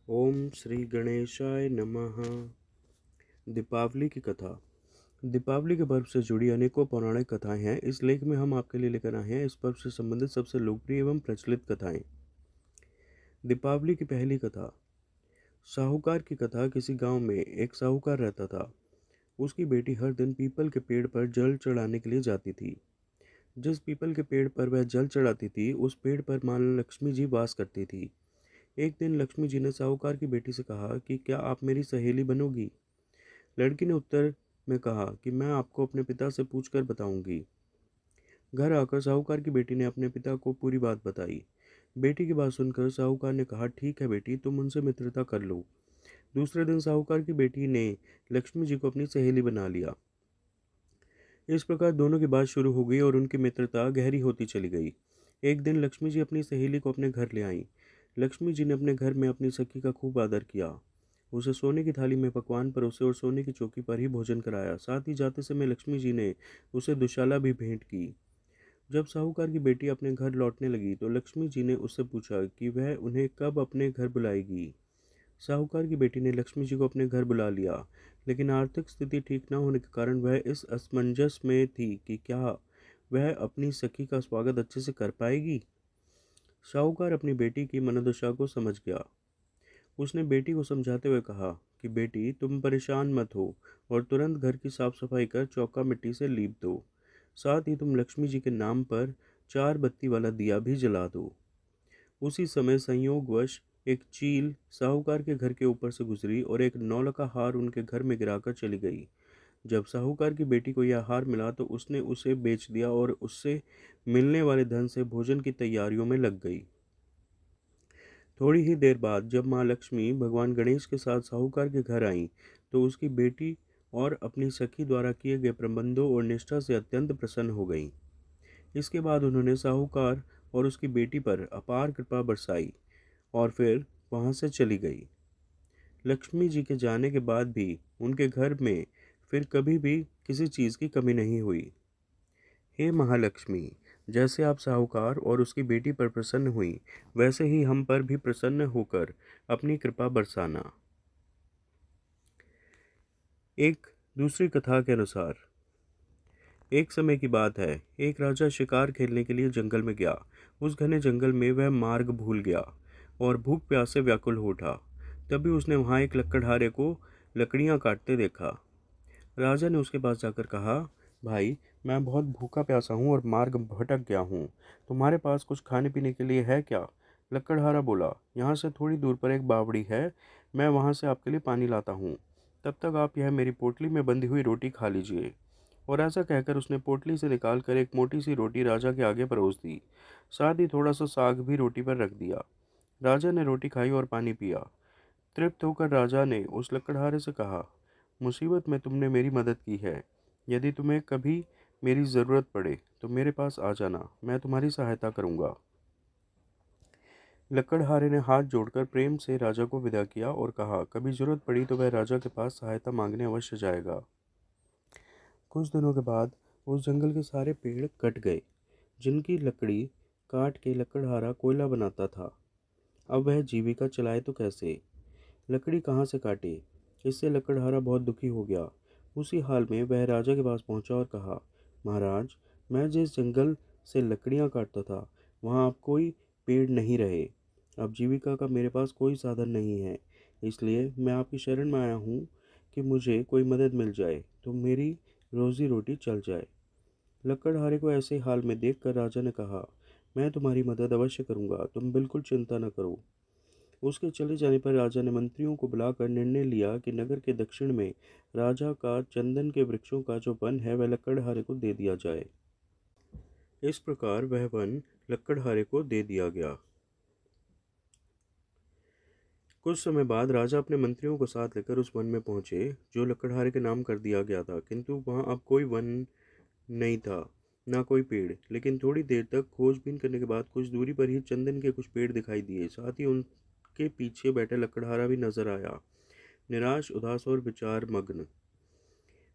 ओम श्री गणेशाय नमः। दीपावली की कथा। दीपावली के पर्व से जुड़ी अनेकों पौराणिक कथाएं हैं। इस लेख में हम आपके लिए लेकर आए हैं इस पर्व से संबंधित सबसे लोकप्रिय एवं प्रचलित कथाएं। दीपावली की पहली कथा। साहूकार की कथा। किसी गांव में एक साहूकार रहता था। उसकी बेटी हर दिन पीपल के पेड़ पर जल चढ़ाने के लिए जाती थी। जिस पीपल के पेड़ पर वह जल चढ़ाती थी उस पेड़ पर मां लक्ष्मी जी वास करती थी। एक दिन लक्ष्मी जी ने साहूकार की बेटी से कहा कि क्या आप मेरी सहेली बनोगी। लड़की ने उत्तर में कहा कि मैं आपको अपने पिता से पूछकर बताऊंगी। घर आकर साहूकार की बेटी ने अपने पिता को पूरी बात बताई। बेटी की बात सुनकर साहूकार ने कहा, ठीक है बेटी, तुम उनसे मित्रता कर लो। दूसरे दिन साहूकार की बेटी ने लक्ष्मी जी को अपनी सहेली बना लिया। इस प्रकार दोनों की बात शुरू हो गई और उनकी मित्रता गहरी होती चली गई। एक दिन लक्ष्मी जी अपनी सहेली को अपने घर ले आईं। लक्ष्मी जी ने अपने घर में अपनी सखी का खूब आदर किया। उसे सोने की थाली में पकवान परोसे और सोने की चौकी पर ही भोजन कराया। साथ ही जाते समय लक्ष्मी जी ने उसे दुशाला भी भेंट की। जब साहूकार की बेटी अपने घर लौटने लगी तो लक्ष्मी जी ने उससे पूछा कि वह उन्हें कब अपने घर बुलाएगी। साहूकार की बेटी ने लक्ष्मी जी को अपने घर बुला लिया, लेकिन आर्थिक स्थिति ठीक न होने के कारण वह इस असमंजस में थी कि क्या वह अपनी सखी का स्वागत अच्छे से कर पाएगी। साहूकार अपनी बेटी की मनोदशा को समझ गया। उसने बेटी को समझाते हुए कहा कि बेटी, तुम परेशान मत हो और तुरंत घर की साफ सफाई कर चौका मिट्टी से लीप दो। साथ ही तुम लक्ष्मी जी के नाम पर 4 बत्ती वाला दिया भी जला दो। उसी समय संयोगवश एक चील साहूकार के घर के ऊपर से गुजरी और एक नौलखा हार उनके घर में गिराकर चली गई। जब साहूकार की बेटी को यह हार मिला तो उसने उसे बेच दिया और उससे मिलने वाले धन से भोजन की तैयारियों में लग गई। थोड़ी ही देर बाद जब माँ लक्ष्मी भगवान गणेश के साथ साहूकार के घर आईं तो उसकी बेटी और अपनी सखी द्वारा किए गए प्रबंधों और निष्ठा से अत्यंत प्रसन्न हो गईं। इसके बाद उन्होंने साहूकार और उसकी बेटी पर अपार कृपा बरसाई और फिर वहां से चली गई। लक्ष्मी जी के जाने के बाद भी उनके घर में फिर कभी भी किसी चीज़ की कमी नहीं हुई। हे महालक्ष्मी, जैसे आप साहूकार और उसकी बेटी पर प्रसन्न हुई, वैसे ही हम पर भी प्रसन्न होकर अपनी कृपा बरसाना। एक दूसरी कथा के अनुसार, एक समय की बात है, एक राजा शिकार खेलने के लिए जंगल में गया। उस घने जंगल में वह मार्ग भूल गया और भूख प्यास से व्याकुल हो उठा। तभी उसने वहां एक लकड़हारे को लकड़ियां काटते देखा। राजा ने उसके पास जाकर कहा, भाई, मैं बहुत भूखा प्यासा हूँ और मार्ग भटक गया हूँ। तुम्हारे पास कुछ खाने पीने के लिए है क्या। लकड़हारा बोला, यहाँ से थोड़ी दूर पर एक बावड़ी है, मैं वहाँ से आपके लिए पानी लाता हूँ। तब तक आप यह मेरी पोटली में बंधी हुई रोटी खा लीजिए। और ऐसा कहकर उसने पोटली से निकालकर एक मोटी सी रोटी राजा के आगे परोस दी। साथ ही थोड़ा सा साग भी रोटी पर रख दिया। राजा ने रोटी खाई और पानी पिया। तृप्त होकर राजा ने उस लकड़हारे से कहा, मुसीबत में तुमने मेरी मदद की है। यदि तुम्हें कभी मेरी ज़रूरत पड़े तो मेरे पास आ जाना, मैं तुम्हारी सहायता करूंगा। लकड़हारे ने हाथ जोड़कर प्रेम से राजा को विदा किया और कहा, कभी जरूरत पड़ी तो वह राजा के पास सहायता मांगने अवश्य जाएगा। कुछ दिनों के बाद उस जंगल के सारे पेड़ कट गए जिनकी लकड़ी काट के लकड़हारा कोयला बनाता था। अब वह जीविका चलाए तो कैसे, लकड़ी कहाँ से काटे। इससे लकड़हारा बहुत दुखी हो गया। उसी हाल में वह राजा के पास पहुंचा और कहा, महाराज, मैं जिस जंगल से लकड़ियाँ काटता था वहाँ अब कोई पेड़ नहीं रहे। अब जीविका का मेरे पास कोई साधन नहीं है, इसलिए मैं आपकी शरण में आया हूँ कि मुझे कोई मदद मिल जाए तो मेरी रोजी रोटी चल जाए। लकड़हारे को ऐसे हाल में देखकर राजा ने कहा, मैं तुम्हारी मदद अवश्य करूंगा, तुम बिल्कुल चिंता न करो। उसके चले जाने पर राजा ने मंत्रियों को बुलाकर निर्णय लिया कि नगर के दक्षिण में राजा का चंदन के वृक्षों का जो वन है वह लकड़हारे को दे दिया जाए। इस प्रकार वह वन लकड़हारे को दे दिया गया। कुछ समय बाद राजा अपने मंत्रियों को साथ लेकर उस वन में पहुंचे जो लकड़हारे के नाम कर दिया गया था, किंतु वहां अब कोई वन नहीं था, ना कोई पेड़। लेकिन थोड़ी देर तक खोजबीन करने के बाद कुछ दूरी पर ही चंदन के कुछ पेड़ दिखाई दिए। साथ ही उनके पीछे बैठा लकड़हारा भी नजर आया, निराश, उदास और विचार मग्न।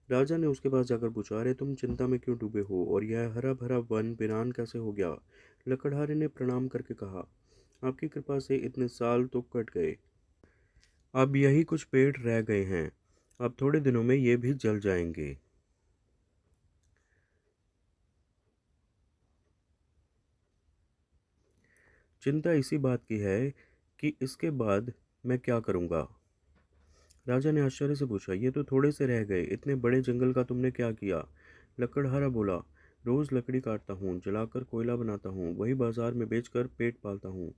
राजा ने उसके पास जाकर पूछा, अरे तुम चिंता में क्यों डूबे हो और यह हरा भरा वन वीरान कैसे हो गया। लकड़हारे ने प्रणाम करके कहा, आपकी कृपा से इतने साल तो कट गए, अब यही कुछ पेड़ रह गए हैं, अब थोड़े दिनों में ये भी जल जाएंगे। चिंता इसी बात की है कि इसके बाद मैं क्या करूँगा। राजा ने आश्चर्य से पूछा, ये तो थोड़े से रह गए, इतने बड़े जंगल का तुमने क्या किया? लकड़हारा बोला, रोज लकड़ी काटता हूँ, जलाकर कोयला बनाता हूँ, वही बाजार में बेचकर पेट पालता हूँ।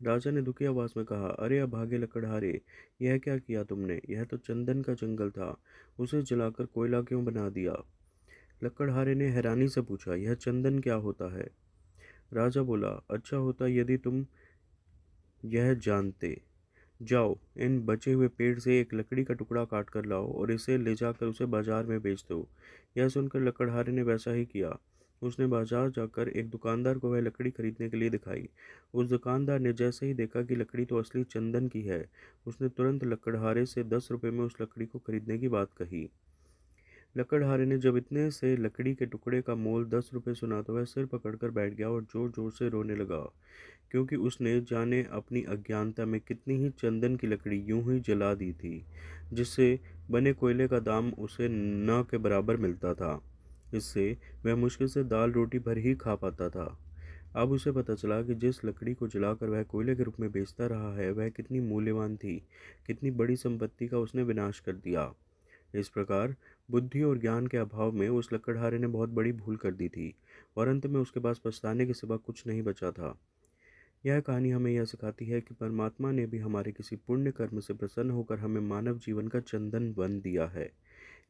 राजा ने दुखी आवाज में कहा, अरे अभागे लकड़हारे, यह क्या किया तुमने? यह तो चंदन का जंगल था, उसे जलाकर कोयला क्यों बना दिया? लकड़हारे ने हैरानी से पूछा, यह चंदन क्या होता है? राजा बोला, अच्छा होता यदि तुम यह जानते। जाओ, इन बचे हुए पेड़ से एक लकड़ी का टुकड़ा काट कर लाओ और इसे ले जाकर उसे बाजार में बेच दो। यह सुनकर लकड़हारे ने वैसा ही किया। उसने बाजार जाकर एक दुकानदार को वह लकड़ी खरीदने के लिए दिखाई। उस दुकानदार ने जैसे ही देखा कि लकड़ी तो असली चंदन की है, उसने तुरंत लकड़हारे से 10 रुपये में उस लकड़ी को खरीदने की बात कही। लकड़हारे ने जब इतने से लकड़ी के टुकड़े का मोल 10 रुपये सुना तो वह सिर पकड़कर बैठ गया और जोर जोर से रोने लगा, क्योंकि उसने जाने अपनी अज्ञानता में कितनी ही चंदन की लकड़ी यूं ही जला दी थी, जिससे बने कोयले का दाम उसे न के बराबर मिलता था। इससे वह मुश्किल से दाल रोटी भर ही खा पाता था। अब उसे पता चला कि जिस लकड़ी को जलाकर वह कोयले के रूप में बेचता रहा है वह कितनी मूल्यवान थी, कितनी बड़ी संपत्ति का उसने विनाश कर दिया। इस प्रकार बुद्धि और ज्ञान के अभाव में उस लकड़हारे ने बहुत बड़ी भूल कर दी थी और अंत में उसके पास पछताने के सिवा कुछ नहीं बचा था। यह कहानी हमें यह सिखाती है कि परमात्मा ने भी हमारे किसी पुण्य कर्म से प्रसन्न होकर हमें मानव जीवन का चंदन बन दिया है।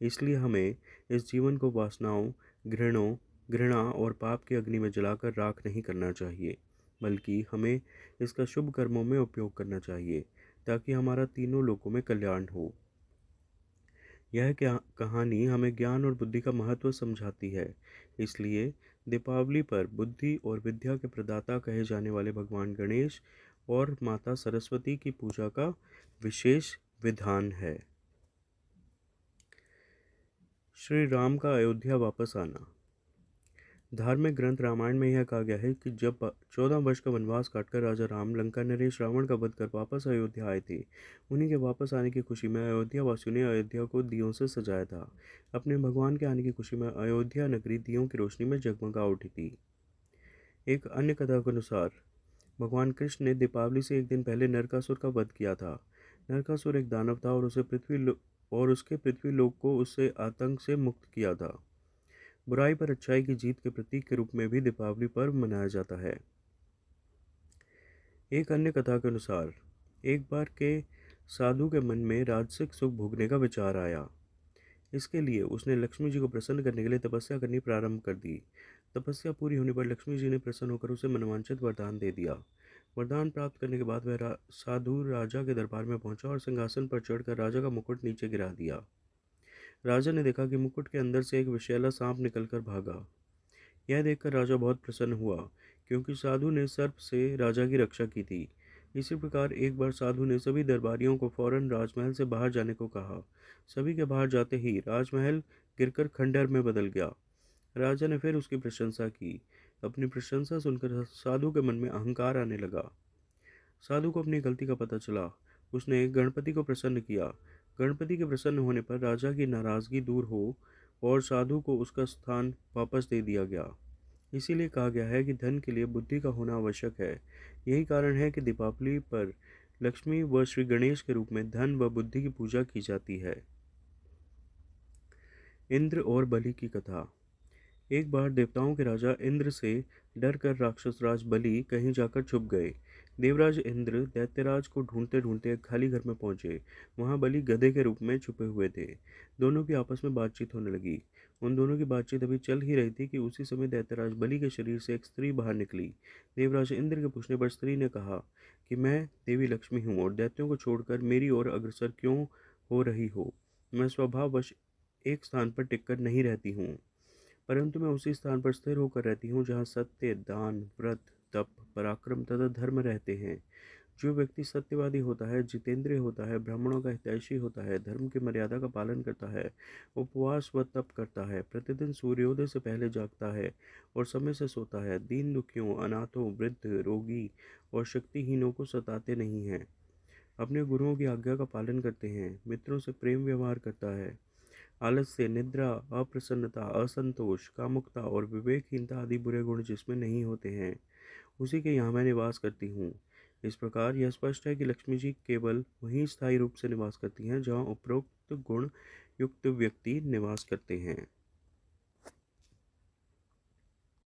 इसलिए हमें इस जीवन को वासनाओं, घृणों घृणा और पाप की अग्नि में जलाकर राख नहीं करना चाहिए, बल्कि हमें इसका शुभ कर्मों में उपयोग करना चाहिए, ताकि हमारा तीनों लोकों में कल्याण हो। यह क्या कहानी हमें ज्ञान और बुद्धि का महत्व समझाती है। इसलिए दीपावली पर बुद्धि और विद्या के प्रदाता कहे जाने वाले भगवान गणेश और माता सरस्वती की पूजा का विशेष विधान है। श्री राम का अयोध्या वापस आना। धार्मिक ग्रंथ रामायण में यह कहा गया है कि जब 14 वर्ष का वनवास काटकर राजा राम लंका नरेश रावण का वध कर वापस अयोध्या आए थे, उन्हीं के वापस आने की खुशी में अयोध्या वासियों ने अयोध्या को दियों से सजाया था। अपने भगवान के आने की खुशी में अयोध्या नगरी दियों की रोशनी में जगमगा उठी थी। एक अन्य कथा के अनुसार भगवान कृष्ण ने दीपावली से एक दिन पहले नरकासुर का वध किया था। नरकासुर एक दानव था और उसके पृथ्वी लोक को उससे आतंक से मुक्त किया था। बुराई पर अच्छाई की जीत के प्रतीक के रूप में भी दीपावली पर्व मनाया जाता है। एक अन्य कथा के अनुसार एक बार के साधु के मन में राजसिक सुख भोगने का विचार आया। इसके लिए उसने लक्ष्मी जी को प्रसन्न करने के लिए तपस्या करनी प्रारंभ कर दी। तपस्या पूरी होने पर लक्ष्मी जी ने प्रसन्न होकर उसे मनवांछित वरदान दे दिया। वरदान प्राप्त करने के बाद वह साधु राजा के दरबार में पहुंचा और सिंहासन पर चढ़कर राजा का मुकुट नीचे गिरा दिया। राजा ने देखा कि मुकुट के अंदर से एक विषैला सांप निकलकर भागा। यह देखकर राजा बहुत प्रसन्न हुआ, क्योंकि साधु ने सर्प से राजा की रक्षा की थी। इसी प्रकार एक बार साधु ने सभी दरबारियों को फौरन राजमहल से बाहर जाने को कहा। सभी के बाहर जाते ही राजमहल गिरकर खंडहर में बदल गया। राजा ने फिर उसकी प्रशंसा की। अपनी प्रशंसा सुनकर साधु के मन में अहंकार आने लगा। साधु को अपनी गलती का पता चला। उसने गणपति को प्रसन्न किया। गणपति के प्रसन्न होने पर राजा की नाराजगी दूर हो और साधु को उसका स्थान वापस दे दिया गया। इसीलिए कहा गया है कि धन के लिए बुद्धि का होना आवश्यक है। यही कारण है कि दीपावली पर लक्ष्मी व श्री गणेश के रूप में धन व बुद्धि की पूजा की जाती है। इंद्र और बलि की कथा। एक बार देवताओं के राजा इंद्र से डर कर राक्षस राज बलि कहीं जाकर छुप गए। देवराज इंद्र दैत्यराज को ढूंढते ढूंढते एक खाली घर में पहुंचे। वहां बलि गधे के रूप में छुपे हुए थे। दोनों की आपस में बातचीत होने लगी। उन दोनों की बातचीत अभी चल ही रही थी कि उसी समय दैत्यराज बलि के शरीर से एक स्त्री बाहर निकली। देवराज इंद्र के पूछने पर स्त्री ने कहा कि मैं देवी लक्ष्मी हूँ और दैत्यों को छोड़कर मेरी ओर अग्रसर क्यों हो रही हो? मैं स्वभाववश एक स्थान पर टिककर नहीं रहती हूँ, परंतु मैं उसी स्थान पर स्थिर होकर रहती हूँ जहाँ सत्य, दान, व्रत, तप, पराक्रम तथा धर्म रहते हैं। जो व्यक्ति सत्यवादी होता है, जितेंद्रिय होता है, ब्राह्मणों का हितैषी होता है, धर्म की मर्यादा का पालन करता है, उपवास व तप करता है, प्रतिदिन सूर्योदय से पहले जागता है और समय से सोता है, दीन दुखियों, अनाथों, वृद्ध, रोगी और शक्तिहीनों को सताते नहीं है, अपने गुरुओं की आज्ञा का पालन करते हैं, मित्रों से प्रेम व्यवहार करता है। आलस्य, निद्रा, अप्रसन्नता, असंतोष, कामुकता और विवेकहीनता आदि बुरे गुण जिसमें नहीं होते हैं, उसी के यहाँ मैं निवास करती हूँ। इस प्रकार यह स्पष्ट है कि लक्ष्मी जी केवल वहीं स्थायी रूप से निवास करती हैं जहाँ उपरोक्त गुण युक्त व्यक्ति निवास करते हैं।